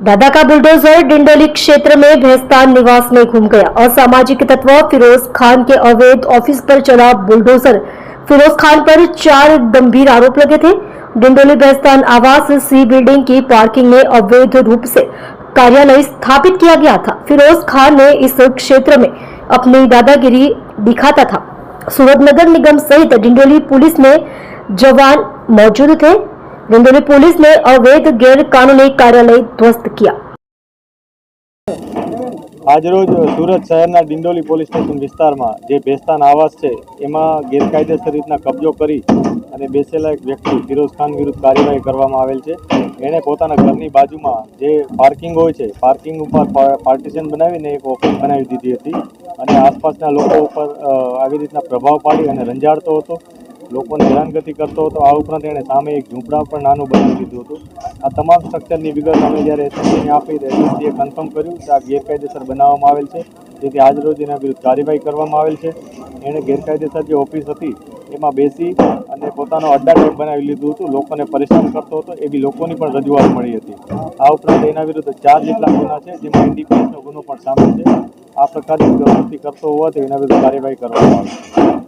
दादा का बुलडोजर डिंडोली क्षेत्र में भैंसतान निवास में घूम गया। असामाजिक तत्व फिरोज खान के अवैध ऑफिस पर चला बुलडोजर। फिरोज खान पर 4 गंभीर आरोप लगे थे। डिंडोली भैंसतान आवास सी बिल्डिंग की पार्किंग में अवैध रूप से कार्यालय स्थापित किया गया था। फिरोज खान ने इस क्षेत्र में अपनी दादागिरी दिखाता था। सूरत नगर निगम सहित डिंडोली पुलिस में जवान मौजूद थे। डिंडोली पुलिस ने अवैध गैर कानूनी कार्यालय ध्वस्त किया। આજરોજ સુરત શહેરના ડિંડોલી પોલીસ સ્ટેશન વિસ્તારમાં જે ભેસ્તાન આવાસ છે એમાં ગેરકાયદેસર રીતના કબજો કરી અને બેસેલા એક વ્યક્તિ ફિરોઝ ખાન વિરુદ્ધ કાર્યવાહી કરવામાં આવેલ છે। એણે પોતાના ઘરની બાજુમાં જે પાર્કિંગ હોય છે પાર્કિંગ ઉપર પાર્ટીશન બનાવીને એક ઓફિસ બનાવી દીધી હતી અને આસપાસના લોકો ઉપર આવી રીતના પ્રભાવ પાડી અને રંજાડતો હતો, લોકોને હેરાનગતિ કરતો હતો। આ ઉપરાંત એણે સામે એક ઝૂંપડા પણ નાનું બનાવી દીધું હતું। આ તમામ સ્ટ્રક્ચરની વિગત અમે જ્યારે એસએસજીને આપી તો એસએસજીએ કન્ફર્મ કર્યું કે આ ગેરકાયદેસર બનાવવામાં આવેલ છે, જેથી આજરોજ એના વિરુદ્ધ કાર્યવાહી કરવામાં આવેલ છે। એણે ગેરકાયદેસર જે ઓફિસ હતી એમાં બેસી અને પોતાનો અડ્ડા ટાઈપ બનાવી લીધું હતું, લોકોને પરેશાન કરતો હતો એવી લોકોની પણ રજૂઆત મળી હતી। આ ઉપરાંત એના વિરુદ્ધ 4 જેટલા ગુના છે, જેમાં એનડીપીએસનો ગુનો પણ સામેલ છે। આ પ્રકારની પ્રવૃત્તિ કરતો હોવાથી એના વિરુદ્ધ કાર્યવાહી કરવામાં આવશે।